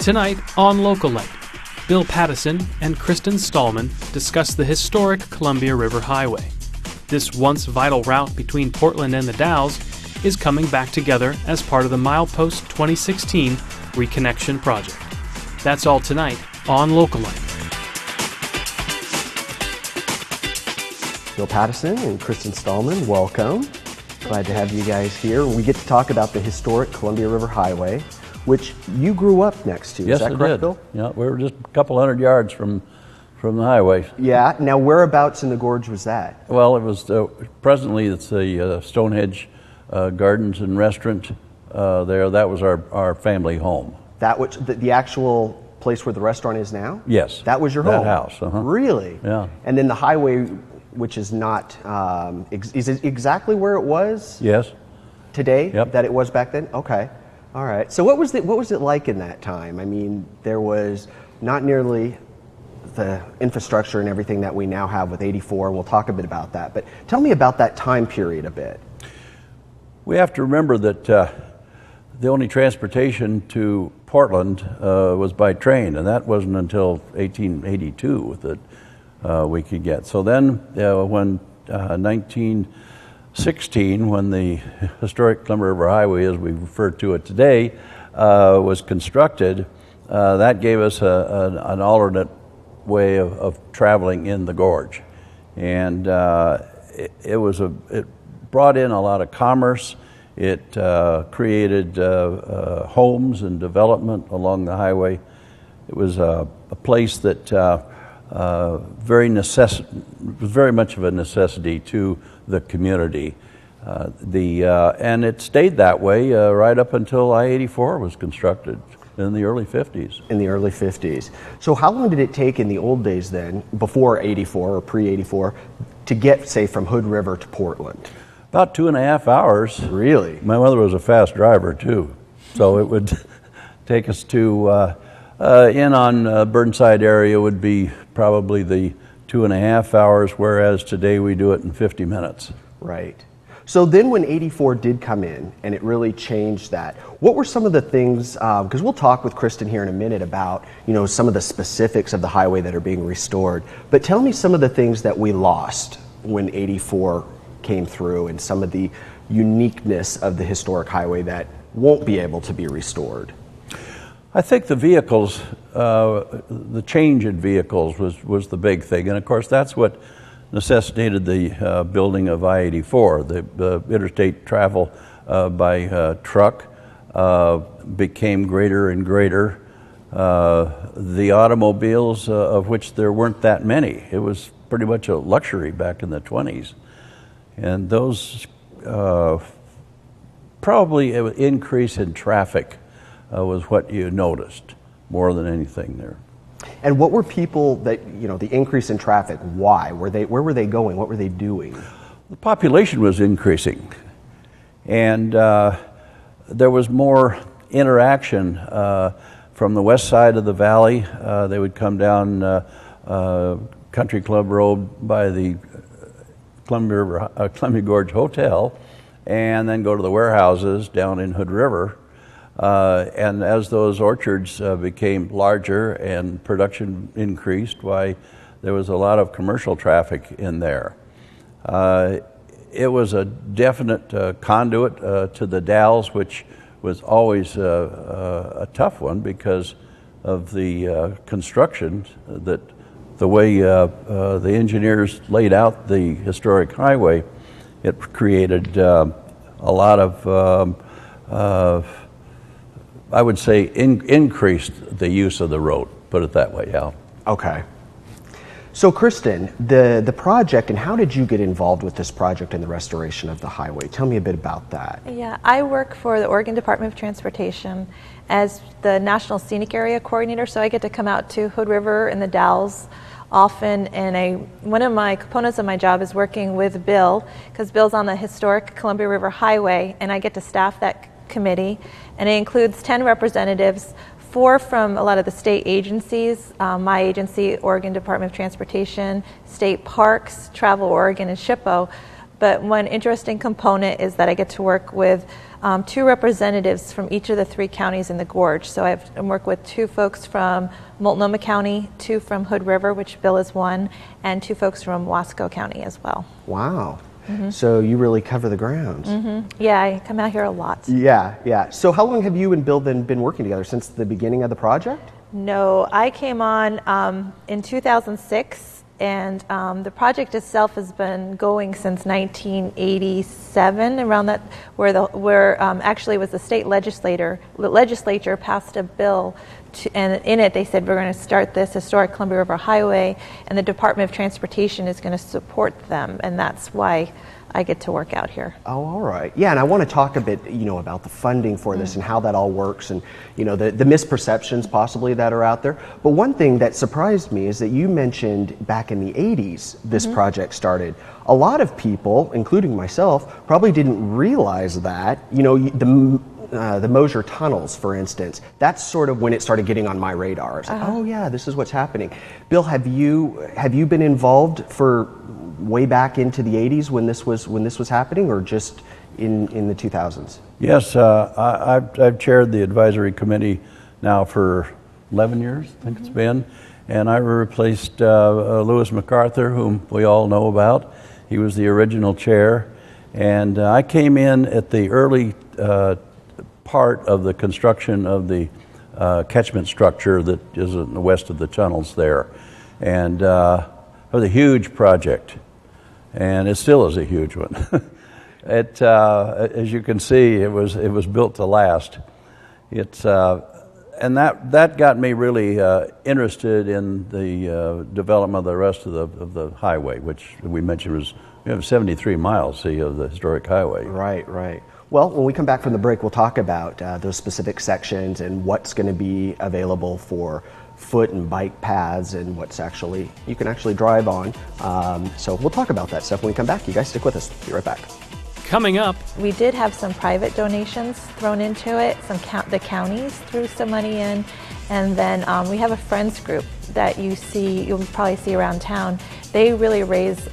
Tonight on Localite, Bill Pattison and Kristen Stallman discuss the historic Columbia River Highway. This once vital route between Portland and The Dalles is coming back together as part of the Milepost 2016 reconnection project. That's all tonight on Localite. Bill Pattison and Kristen Stallman, welcome. Glad to have you guys here. We get to talk about the historic Columbia River Highway, which you grew up next to. Yes, is that I correct, did. Bill? Yeah, we were just a couple hundred yards from the highway. Yeah. Now, whereabouts in the gorge was that? Well, it was presently it's the Stonehenge Gardens and Restaurant there. That was our family home. That which the actual place where the restaurant is now? Yes. That was your home? That house. Uh-huh. Really? Yeah. And then the highway, which is not, is it exactly where it was? Yes. Today? Yep. That it was back then? Okay. All right. So what was it like in that time? I mean, there was not nearly the infrastructure and everything that we now have with 84. We'll talk a bit about that. But tell me about that time period a bit. We have to remember that the only transportation to Portland was by train, and that wasn't until 1882 that we could get. So then when 1916, when the historic Columbia River Highway, as we refer to it today, was constructed, that gave us an alternate way of traveling in the gorge. And it brought in a lot of commerce. It created homes and development along the highway. It was a place that was very much of a necessity to the community. And it stayed that way right up until I-84 was constructed in the early 50s. In the early 50s. So how long did it take in the old days then, before 84 or pre-84, to get, say, from Hood River to Portland? About 2.5 hours. Really? My mother was a fast driver too, so it would take us to in on Burnside area would be probably the 2.5 hours, whereas today we do it in 50 minutes. Right. So then when 84 did come in and it really changed that, what were some of the things, because we'll talk with Kristen here in a minute about, some of the specifics of the highway that are being restored, but tell me some of the things that we lost when 84 came through and some of the uniqueness of the historic highway that won't be able to be restored. I think the vehicles, the change in vehicles was the big thing. And of course, that's what necessitated the building of I-84. The interstate travel by truck became greater and greater. The automobiles, of which there weren't that many, it was pretty much a luxury back in the 20s. And those probably an increase in traffic was what you noticed more than anything there. And what were people that, the increase in traffic, why? Where were they going? What were they doing? The population was increasing, and there was more interaction from the west side of the valley. They would come down Country Club Road by the Columbia Gorge Hotel, and then go to the warehouses down in Hood River. And as those orchards became larger and production increased, why, there was a lot of commercial traffic in there. It was a definite conduit to the Dalles, which was always a tough one because of the construction, that the way the engineers laid out the historic highway, it created a lot of I would say increased the use of the road, put it that way, Al. Okay. So Kristen, the project, and how did you get involved with this project and the restoration of the highway? Tell me a bit about that. Yeah, I work for the Oregon Department of Transportation as the National Scenic Area Coordinator, so I get to come out to Hood River and the Dalles often, and one of my components of my job is working with Bill, because Bill's on the historic Columbia River Highway, and I get to staff that committee, and it includes 10 representatives, 4 from a lot of the state agencies, my agency, Oregon Department of Transportation, State Parks, Travel Oregon, and SHPO, But one interesting component is that I get to work with 2 representatives from each of the 3 counties in the gorge. So I work with 2 folks from Multnomah County, 2 from Hood River, which Bill is one, and 2 folks from Wasco County as well. Wow. So you really cover the ground. Yeah, I come out here a lot. Yeah. So how long have you and Bill then been working together? Since the beginning of the project? No, I came on in 2006. And the project itself has been going since 1987, around that, where actually was the state legislature passed a bill, and in it they said we're going to start this historic Columbia River Highway, and the Department of Transportation is going to support them, and that's why I get to work out here. Oh, all right. Yeah, and I want to talk a bit, about the funding for this and how that all works, and the misperceptions possibly that are out there. But one thing that surprised me is that you mentioned back in the 80s this project started. A lot of people, including myself, probably didn't realize that. The Mosier tunnels, for instance, that's sort of when it started getting on my radar. I was like, oh yeah, this is what's happening. Bill, have you been involved for way back into the 80s when this was happening, or just in the 2000s? Yes, I've chaired the advisory committee now for 11 years, I think it's been, and I replaced Lewis MacArthur, whom we all know about. He was the original chair, and I came in at the early part of the construction of the catchment structure that is in the west of the tunnels there, and it was a huge project, and it still is a huge one. As you can see, it was built to last. And that got me really interested in the development of the rest of the highway, which we mentioned we have 73 miles of the historic highway. Right. Well, when we come back from the break, we'll talk about those specific sections and what's going to be available for foot and bike paths and what's you can actually drive on. So we'll talk about that stuff when we come back. You guys stick with us. Be right back. Coming up, we did have some private donations thrown into it. The counties threw some money in, and then we have a friends group that you'll probably see around town. They really raise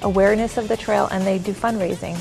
awareness of the trail, and they do fundraising.